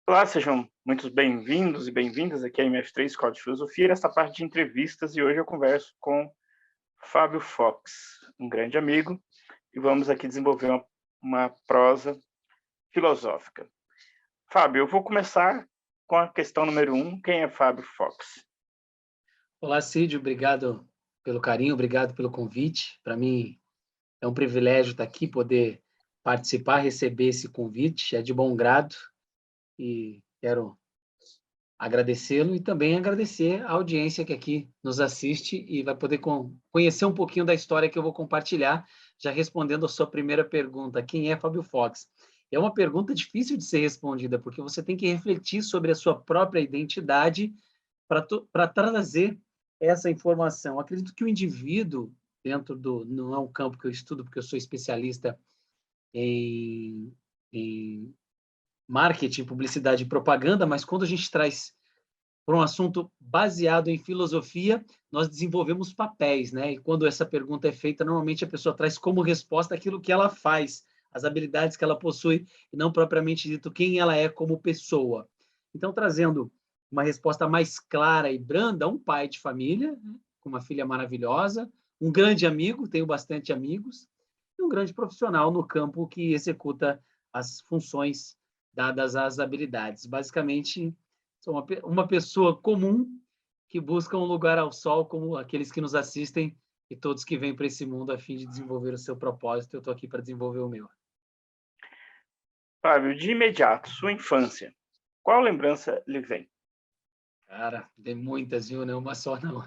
Olá, sejam muito bem-vindos e bem-vindas aqui à MF3 Escola de Filosofia, nesta parte de entrevistas, e hoje eu converso com Fábio Fox, um grande amigo, e vamos aqui desenvolver uma prosa filosófica. Fábio, eu vou começar com a questão número 1, quem é Fábio Fox? Olá, Cid, obrigado pelo carinho, obrigado pelo convite. Para mim é um privilégio estar aqui, poder participar, receber esse convite, é de bom grado e quero agradecê-lo e também agradecer a audiência que aqui nos assiste e vai poder conhecer um pouquinho da história que eu vou compartilhar, já respondendo a sua primeira pergunta, quem é Fábio Fox? É uma pergunta difícil de ser respondida, porque você tem que refletir sobre a sua própria identidade para trazer essa informação. Acredito que o indivíduo, não é um campo que eu estudo, porque eu sou especialista em marketing, publicidade e propaganda, mas quando a gente traz para um assunto baseado em filosofia, nós desenvolvemos papéis, né? E quando essa pergunta é feita, normalmente a pessoa traz como resposta aquilo que ela faz, as habilidades que ela possui, e não propriamente dito quem ela é como pessoa. Então, trazendo uma resposta mais clara e branda, um pai de família, né? Com uma filha maravilhosa, um grande amigo, tenho bastante amigos, e um grande profissional no campo que executa as funções dadas às habilidades. Basicamente, sou uma pessoa comum que busca um lugar ao sol, como aqueles que nos assistem e todos que vêm para esse mundo a fim de desenvolver o seu propósito. Eu estou aqui para desenvolver o meu. Fábio, de imediato, sua infância, qual lembrança lhe vem? Cara, tem muitas, viu? Não uma só, não.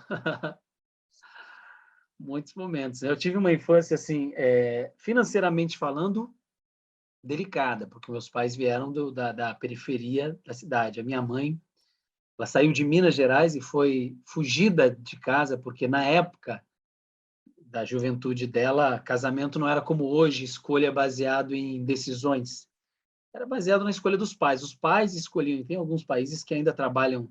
Muitos momentos. Eu tive uma infância, assim, financeiramente falando, delicada, porque meus pais vieram da periferia da cidade. A minha mãe, ela saiu de Minas Gerais e foi fugida de casa, porque na época da juventude dela, casamento não era como hoje, escolha baseado em decisões. Era baseado na escolha dos pais. Os pais escolhiam. Tem alguns países que ainda trabalham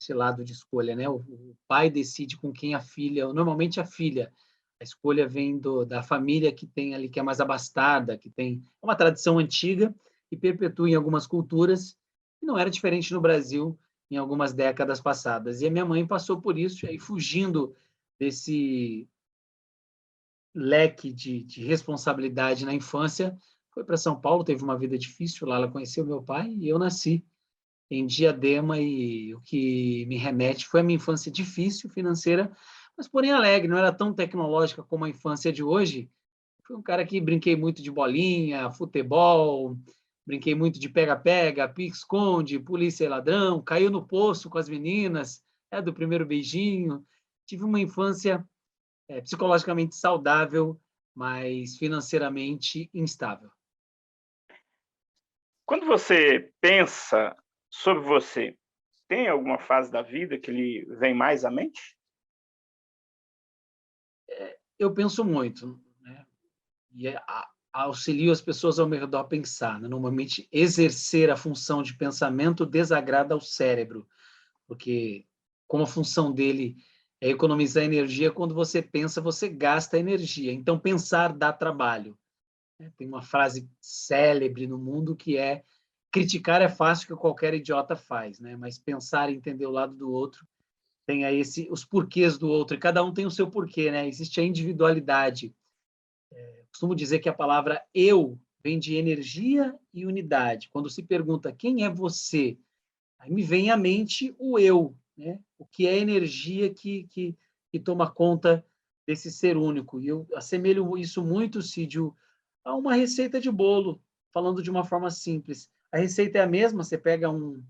esse lado de escolha, né? O pai decide com quem a filha, normalmente a filha. A escolha vem da família que tem ali, que é mais abastada, que tem uma tradição antiga e perpetua em algumas culturas, e não era diferente no Brasil em algumas décadas passadas. E a minha mãe passou por isso, e aí fugindo desse leque de responsabilidade na infância, foi para São Paulo, teve uma vida difícil, lá ela conheceu meu pai e eu nasci em Diadema e o que me remete foi a minha infância difícil financeira, mas porém alegre, não era tão tecnológica como a infância de hoje. Fui um cara que brinquei muito de bolinha, futebol, brinquei muito de pega-pega, pique-esconde, polícia e ladrão, caiu no poço com as meninas, do primeiro beijinho. Tive uma infância psicologicamente saudável, mas financeiramente instável. Quando você pensa sobre você, tem alguma fase da vida que lhe vem mais à mente? Eu penso muito, né? E auxilio as pessoas ao meu redor a pensar, né? Normalmente, exercer a função de pensamento desagrada ao cérebro, porque como a função dele é economizar energia, quando você pensa, você gasta energia. Então, pensar dá trabalho. Tem uma frase célebre no mundo que é: criticar é fácil, que qualquer idiota faz, né? Mas pensar e entender o lado do outro tem aí os porquês do outro, e cada um tem o seu porquê, né? Existe a individualidade. Costumo dizer que a palavra eu vem de energia e unidade. Quando se pergunta quem é você, aí me vem à mente o eu, né? O que é energia que toma conta desse ser único. E eu assemelho isso muito, Cídio, a uma receita de bolo, falando de uma forma simples. A receita é a mesma, você pega um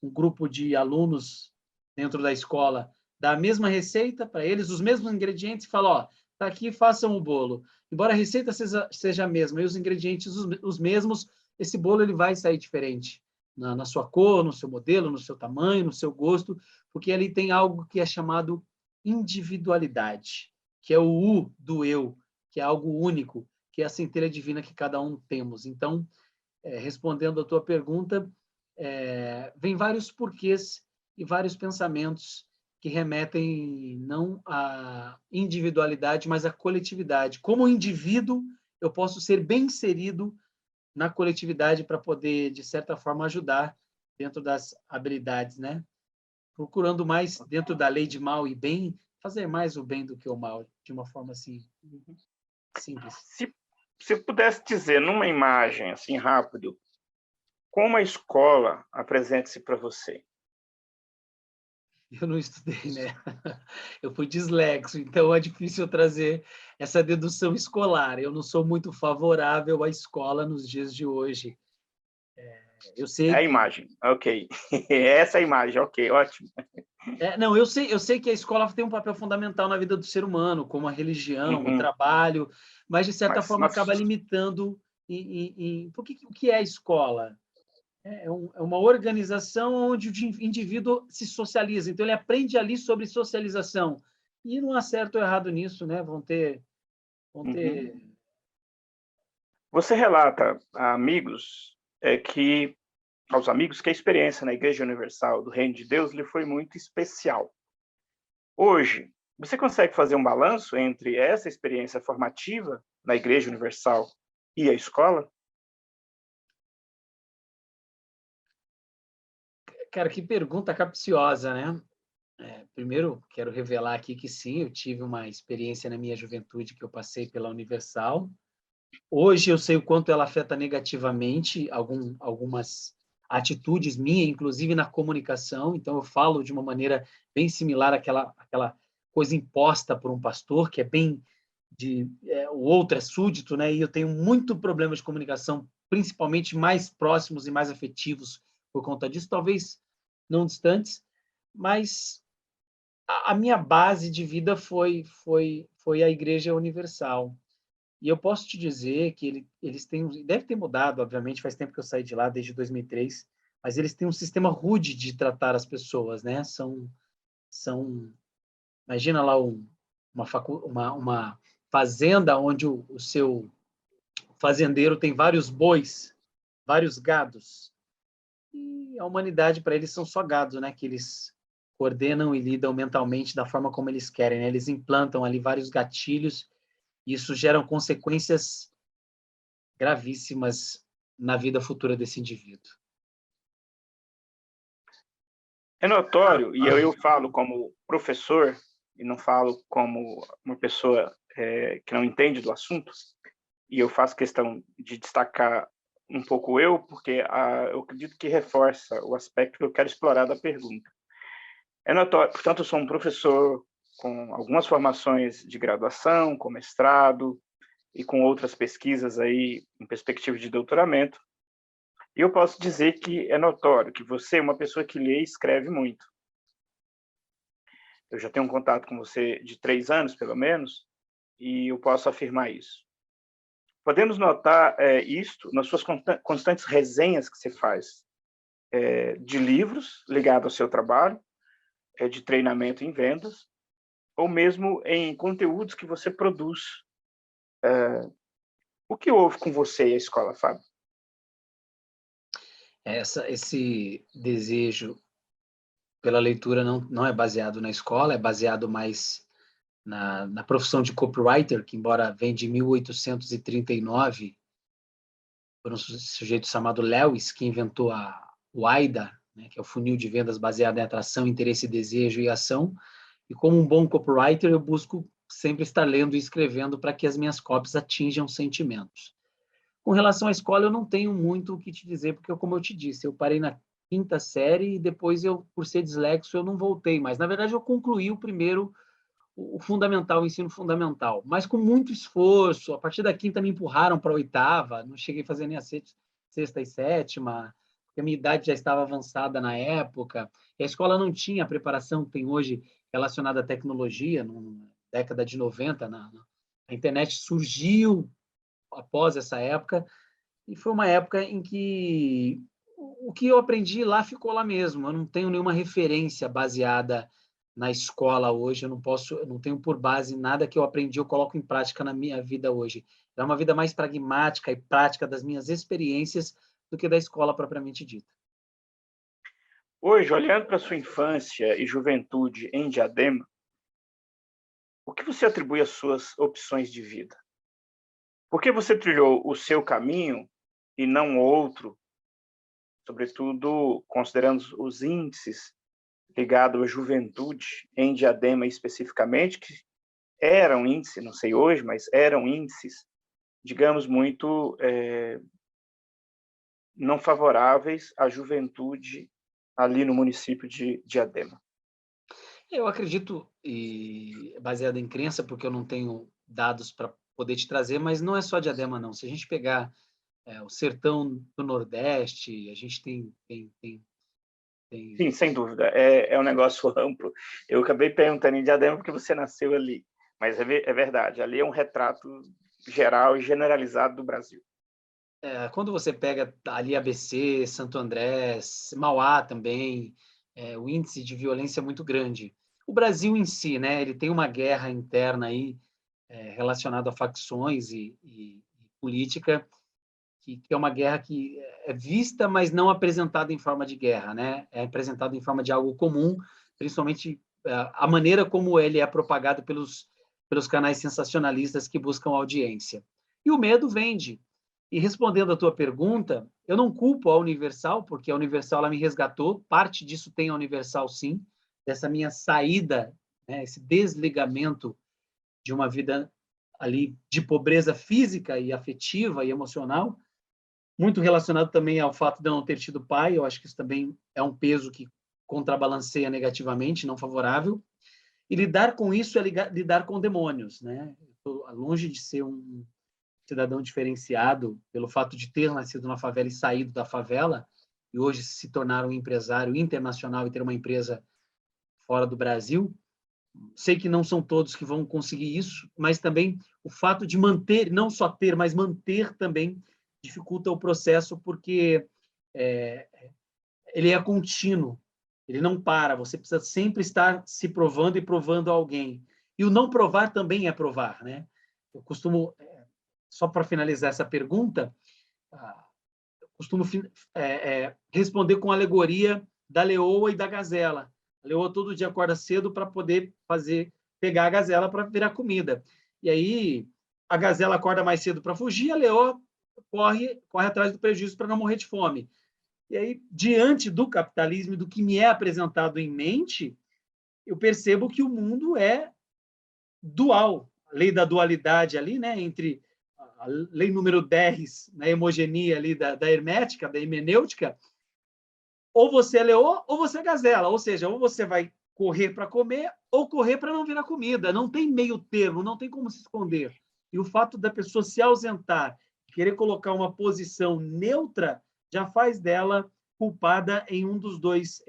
grupo de alunos dentro da escola, dá a mesma receita para eles, os mesmos ingredientes, e fala, ó, tá aqui, façam o bolo. Embora a receita seja a mesma e os ingredientes os mesmos, esse bolo ele vai sair diferente na sua cor, no seu modelo, no seu tamanho, no seu gosto, porque ali tem algo que é chamado individualidade, que é o U do eu, que é algo único, que é a centelha divina que cada um temos. Então, respondendo a tua pergunta, vem vários porquês e vários pensamentos que remetem não à individualidade, mas à coletividade. Como indivíduo, eu posso ser bem inserido na coletividade para poder, de certa forma, ajudar dentro das habilidades, né? Procurando mais dentro da lei de mal e bem, fazer mais o bem do que o mal, de uma forma assim simples. Se eu pudesse dizer numa imagem assim rápido, como a escola apresenta-se para você? Eu não estudei, né? Eu fui dislexo, então é difícil eu trazer essa dedução escolar. Eu não sou muito favorável à escola nos dias de hoje. Eu É sei a que imagem, ok. Essa é a imagem, ok, ótimo. não, eu sei que a escola tem um papel fundamental na vida do ser humano, como a religião, o Uhum. trabalho, mas de certa Mas forma nós, acaba limitando porque o que é a escola? É uma organização onde o indivíduo se socializa, então ele aprende ali sobre socialização. E não há certo ou errado nisso, né? Vão uhum. ter Você relata a amigos aos amigos que a experiência na Igreja Universal do Reino de Deus lhe foi muito especial. Hoje, você consegue fazer um balanço entre essa experiência formativa na Igreja Universal e a escola? Cara, que pergunta capciosa, né? Primeiro, quero revelar aqui que sim, eu tive uma experiência na minha juventude que eu passei pela Universal. Hoje eu sei o quanto ela afeta negativamente algumas atitudes minhas, inclusive na comunicação. Então, eu falo de uma maneira bem similar àquela coisa imposta por um pastor, que é bem o outro é súdito, né? E eu tenho muito problema de comunicação, principalmente mais próximos e mais afetivos por conta disso, talvez não distantes, mas a minha base de vida foi a Igreja Universal. E eu posso te dizer que eles têm, deve ter mudado, obviamente, faz tempo que eu saí de lá, desde 2003, mas eles têm um sistema rude de tratar as pessoas, né? Imagina lá uma fazenda onde o seu fazendeiro tem vários bois, vários gados. E a humanidade, para eles, são só gados, né? Que eles coordenam e lidam mentalmente da forma como eles querem, né? Eles implantam ali vários gatilhos e isso gera consequências gravíssimas na vida futura desse indivíduo. É notório, e eu falo como professor, e não falo como uma pessoa que não entende do assunto, e eu faço questão de destacar um pouco eu, porque eu acredito que reforça o aspecto que eu quero explorar da pergunta. É notório, portanto, eu sou um professor com algumas formações de graduação, com mestrado e com outras pesquisas aí em perspectiva de doutoramento. E eu posso dizer que é notório que você é uma pessoa que lê e escreve muito. Eu já tenho um contato com você de 3 anos, pelo menos, e eu posso afirmar isso. Podemos notar isto nas suas constantes resenhas que você faz de livros ligados ao seu trabalho, de treinamento em vendas, ou mesmo em conteúdos que você produz. O que houve com você e a escola, Fábio? Esse desejo pela leitura não é baseado na escola, é baseado mais na profissão de copywriter, que embora vem de 1839, por um sujeito chamado Lewis, que inventou o AIDA, né, que é o funil de vendas baseado em atração, interesse, desejo e ação. E como um bom copywriter, eu busco sempre estar lendo e escrevendo para que as minhas copies atinjam sentimentos. Com relação à escola, eu não tenho muito o que te dizer, porque, como eu te disse, eu parei na quinta série e depois, por ser dislexo, eu não voltei mais. Na verdade, eu concluí o fundamental, o ensino fundamental, mas com muito esforço. A partir da quinta me empurraram para a oitava, não cheguei a fazer nem a sexta e sétima, porque a minha idade já estava avançada na época, e a escola não tinha a preparação que tem hoje relacionada à tecnologia, na década de 90, a internet surgiu após essa época, e foi uma época em que o que eu aprendi lá ficou lá mesmo. Eu não tenho nenhuma referência baseada na escola hoje. Eu não tenho por base nada que eu aprendi, eu coloco em prática na minha vida hoje. É uma vida mais pragmática e prática das minhas experiências do que da escola propriamente dita. Hoje, olhando para a sua infância e juventude em Diadema, o que você atribui às suas opções de vida? Por que você trilhou o seu caminho e não outro, sobretudo considerando os índices ligados à juventude em Diadema especificamente, que eram índices, não sei hoje, mas eram índices, digamos, muito não favoráveis à juventude ali no município de Diadema. Eu acredito, e baseado em crença, porque eu não tenho dados para poder te trazer, mas não é só Diadema, não. Se a gente pegar o sertão do Nordeste, a gente tem Sim, sem dúvida, é um negócio amplo. Eu acabei perguntando em Diadema porque você nasceu ali, mas é verdade, ali é um retrato geral e generalizado do Brasil. Quando você pega ali ABC, Santo André, Mauá também, o índice de violência é muito grande. O Brasil em si, né, ele tem uma guerra interna aí relacionada a facções e política, que é uma guerra que é vista, mas não apresentada em forma de guerra, né? É apresentada em forma de algo comum, principalmente a maneira como ele é propagado pelos canais sensacionalistas que buscam audiência. E o medo vende. E respondendo à tua pergunta, eu não culpo a Universal, porque a Universal ela me resgatou, parte disso tem a Universal sim, dessa minha saída, né, esse desligamento de uma vida ali de pobreza física e afetiva e emocional, muito relacionado também ao fato de eu não ter tido pai, eu acho que isso também é um peso que contrabalanceia negativamente, não favorável, e lidar com isso é lidar com demônios, né? Longe de ser um cidadão diferenciado pelo fato de ter nascido na favela e saído da favela, e hoje se tornar um empresário internacional e ter uma empresa fora do Brasil. Sei que não são todos que vão conseguir isso, mas também o fato de manter, não só ter, mas manter também dificulta o processo, porque é, ele é contínuo, ele não para, você precisa sempre estar se provando e provando a alguém. E o não provar também é provar, né? Eu costumo, só para finalizar essa pergunta, costumo responder com a alegoria da leoa e da gazela. A leoa todo dia acorda cedo para poder pegar a gazela para virar comida. E aí a gazela acorda mais cedo para fugir, a leoa corre atrás do prejuízo para não morrer de fome. E aí, diante do capitalismo e do que me é apresentado em mente, eu percebo que o mundo é dual, a lei da dualidade ali, né, entre a lei número 10, na hemogenia ali da hermética, da hemenêutica, ou você é leoa ou você é gazela, ou seja, ou você vai correr para comer ou correr para não virar comida, não tem meio termo, não tem como se esconder. E o fato da pessoa se ausentar, querer colocar uma posição neutra, já faz dela culpada em um dos dois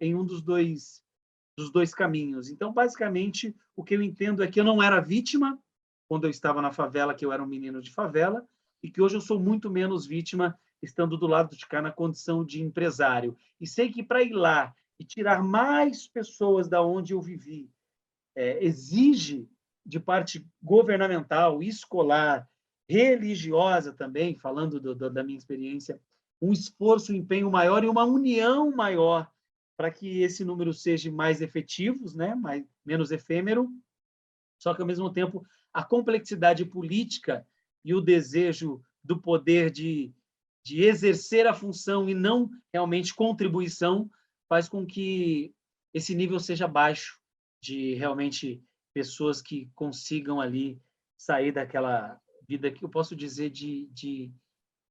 caminhos. Então, basicamente, o que eu entendo é que eu não era vítima quando eu estava na favela, que eu era um menino de favela, e que hoje eu sou muito menos vítima estando do lado de cá na condição de empresário. E sei que para ir lá e tirar mais pessoas da onde eu vivi, exige de parte governamental, escolar, religiosa também, falando da minha experiência, um esforço, um empenho maior e uma união maior para que esse número seja mais efetivo, né? Menos efêmero, só que, ao mesmo tempo, a complexidade política e o desejo do poder de exercer a função e não realmente contribuição faz com que esse nível seja baixo de realmente pessoas que consigam ali sair daquela vida que eu posso dizer de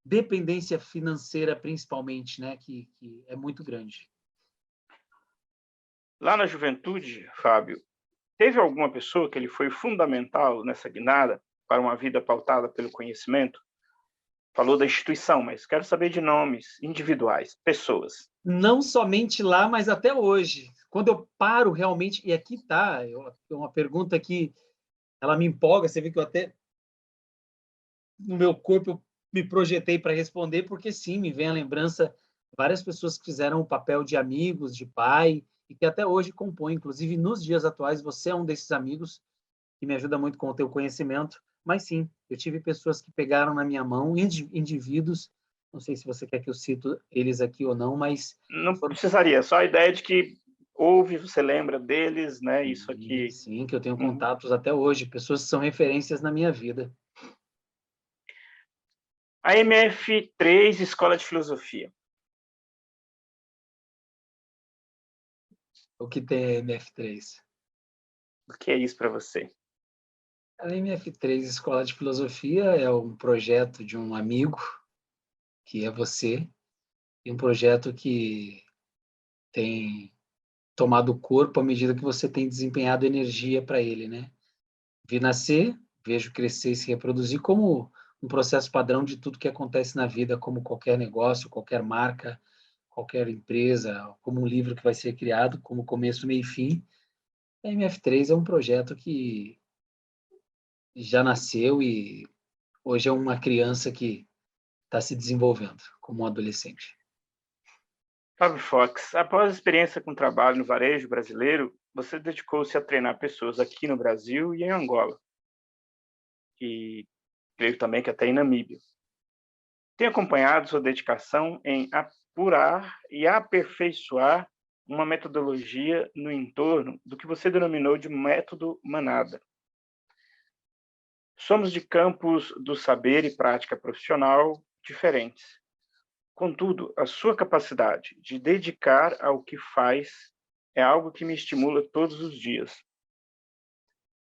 dependência financeira, principalmente, né, que é muito grande. Lá na juventude, Fábio, teve alguma pessoa que ele foi fundamental nessa guinada para uma vida pautada pelo conhecimento? Falou da instituição, mas quero saber de nomes individuais, pessoas. Não somente lá, mas até hoje. Quando eu paro realmente, e aqui está, uma pergunta que ela me empolga, você vê que eu até, no meu corpo, eu me projetei para responder, porque sim, me vem a lembrança várias pessoas que fizeram o papel de amigos, de pai, e que até hoje compõem, inclusive nos dias atuais, você é um desses amigos que me ajuda muito com o teu conhecimento, mas sim, eu tive pessoas que pegaram na minha mão, indivíduos, não sei se você quer que eu cito eles aqui ou não, mas Não foram... precisaria, só a ideia de que houve, você lembra deles, né? Isso aqui. Sim, que eu tenho contatos até hoje, pessoas que são referências na minha vida. A MF3, Escola de Filosofia. O que tem a MF3? O que é isso para você? A MF3 Escola de Filosofia é um projeto de um amigo, que é você, e um projeto que tem tomado corpo à medida que você tem desempenhado energia para ele, né? Vi nascer, vejo crescer e se reproduzir como um processo padrão de tudo que acontece na vida, como qualquer negócio, qualquer marca, qualquer empresa, como um livro que vai ser criado, como começo, meio e fim. A MF3 é um projeto que já nasceu e hoje é uma criança que está se desenvolvendo como um adolescente. Fábio Fox, após a experiência com trabalho no varejo brasileiro, você dedicou-se a treinar pessoas aqui no Brasil e em Angola, e creio também que até em Namíbia. Tem acompanhado sua dedicação em apurar e aperfeiçoar uma metodologia no entorno do que você denominou de método manada. Somos de campos do saber e prática profissional diferentes. Contudo, a sua capacidade de dedicar ao que faz é algo que me estimula todos os dias.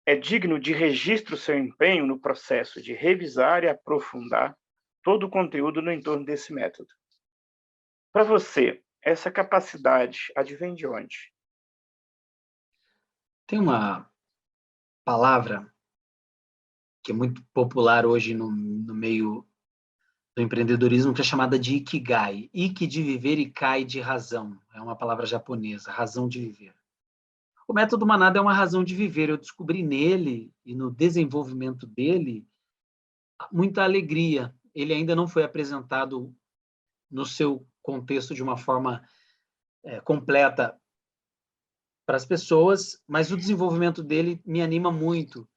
É digno de registro seu empenho no processo de revisar e aprofundar todo o conteúdo no entorno desse método. Para você, essa capacidade advém de onde? Tem uma palavra que é muito popular hoje no meio do empreendedorismo, que é chamada de Ikigai. Iki de viver e Kai de razão. É uma palavra japonesa, razão de viver. O método Manada é uma razão de viver. Eu descobri nele e no desenvolvimento dele muita alegria. Ele ainda não foi apresentado no seu contexto de uma forma completa para as pessoas, mas o desenvolvimento dele me anima muito.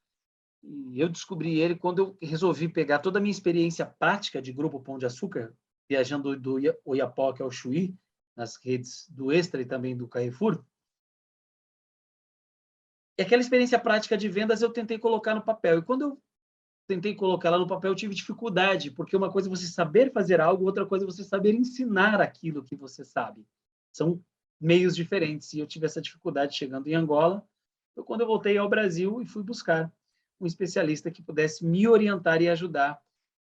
E eu descobri ele quando eu resolvi pegar toda a minha experiência prática de Grupo Pão de Açúcar, viajando do Oiapoque ao Chuí, nas redes do Extra e também do Carrefour. E aquela experiência prática de vendas eu tentei colocar no papel. E quando eu tentei colocar ela no papel, eu tive dificuldade, porque uma coisa é você saber fazer algo, outra coisa é você saber ensinar aquilo que você sabe. São meios diferentes. E eu tive essa dificuldade chegando em Angola. Foi quando eu voltei ao Brasil e fui buscar um especialista que pudesse me orientar e ajudar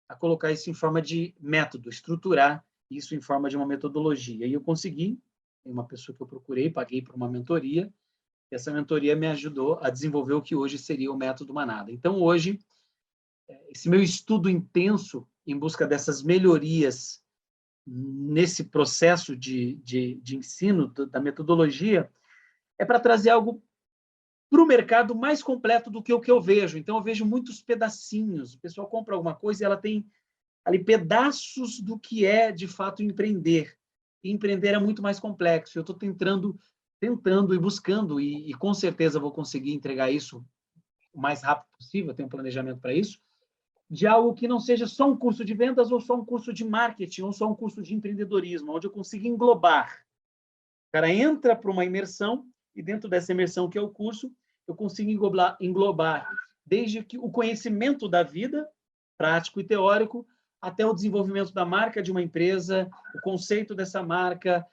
a colocar isso em forma de método, estruturar isso em forma de uma metodologia. E eu consegui, uma pessoa que eu procurei, paguei por uma mentoria, e essa mentoria me ajudou a desenvolver o que hoje seria o método Manada. Então, hoje, esse meu estudo intenso em busca dessas melhorias nesse processo de ensino da metodologia é para trazer algo para o mercado mais completo do que o que eu vejo. Então, eu vejo muitos pedacinhos. O pessoal compra alguma coisa e ela tem ali pedaços do que é, de fato, empreender. E empreender é muito mais complexo. Eu estou tentando e buscando, e com certeza vou conseguir entregar isso o mais rápido possível, eu tenho um planejamento para isso, de algo que não seja só um curso de vendas, ou só um curso de marketing, ou só um curso de empreendedorismo, onde eu consiga englobar. O cara entra para uma imersão, e dentro dessa imersão que é o curso, eu consigo englobar desde que o conhecimento da vida, prático e teórico, até o desenvolvimento da marca de uma empresa, o conceito dessa marca,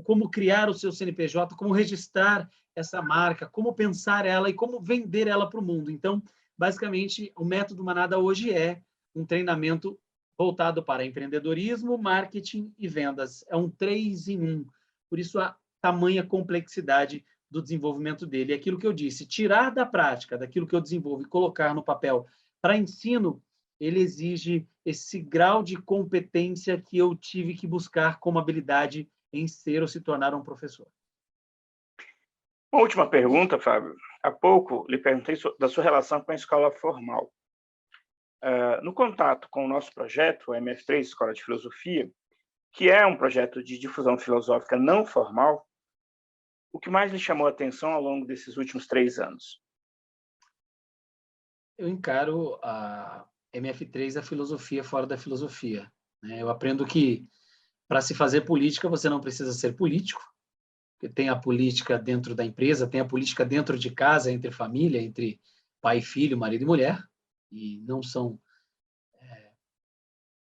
como criar o seu CNPJ, como registrar essa marca, como pensar ela e como vender ela para o mundo. Então, basicamente, o método Manada hoje é um treinamento voltado para empreendedorismo, marketing e vendas. É um 3 em 1. Por isso, a tamanha complexidade do desenvolvimento dele. É aquilo que eu disse, tirar da prática, daquilo que eu desenvolvo e colocar no papel para ensino, ele exige esse grau de competência que eu tive que buscar como habilidade em ser ou se tornar um professor. Uma última pergunta, Fábio. Há pouco lhe perguntei da sua relação com a escola formal. No contato com o nosso projeto, o MF3, Escola de Filosofia, que é um projeto de difusão filosófica não formal, o que mais lhe chamou a atenção ao longo desses últimos 3 anos? Eu encaro a MF3 a filosofia fora da filosofia. Eu aprendo que, para se fazer política, você não precisa ser político, porque tem a política dentro da empresa, tem a política dentro de casa, entre família, entre pai e filho, marido e mulher, e não são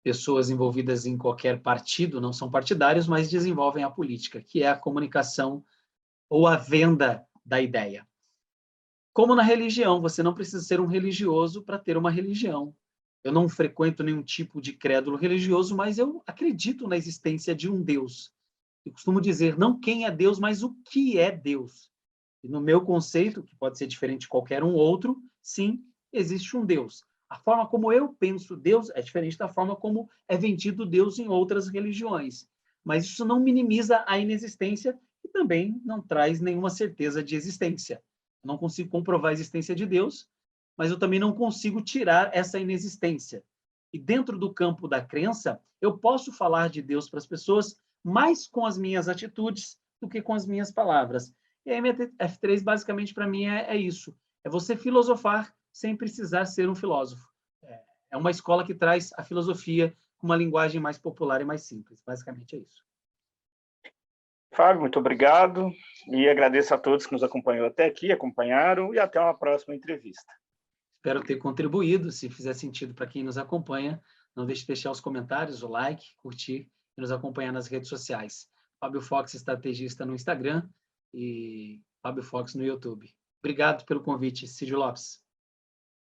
pessoas envolvidas em qualquer partido, não são partidários, mas desenvolvem a política, que é a comunicação ou a venda da ideia. Como na religião, você não precisa ser um religioso para ter uma religião. Eu não frequento nenhum tipo de crédulo religioso, mas eu acredito na existência de um Deus. Eu costumo dizer não quem é Deus, mas o que é Deus. E no meu conceito, que pode ser diferente de qualquer um outro, sim, existe um Deus. A forma como eu penso Deus é diferente da forma como é vendido Deus em outras religiões. Mas isso não minimiza a inexistência e também não traz nenhuma certeza de existência. Eu não consigo comprovar a existência de Deus, mas eu também não consigo tirar essa inexistência. E dentro do campo da crença, eu posso falar de Deus para as pessoas mais com as minhas atitudes do que com as minhas palavras. E a MF3, basicamente, para mim, é isso. É você filosofar sem precisar ser um filósofo. É uma escola que traz a filosofia com uma linguagem mais popular e mais simples. Basicamente é isso. Fábio, muito obrigado. E agradeço a todos que nos acompanhou até aqui, acompanharam, e até uma próxima entrevista. Espero ter contribuído. Se fizer sentido para quem nos acompanha, não deixe de deixar os comentários, o like, curtir e nos acompanhar nas redes sociais. Fábio Fox, estrategista no Instagram e Fábio Fox no YouTube. Obrigado pelo convite, Cídio Lopes.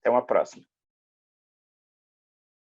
Até uma próxima.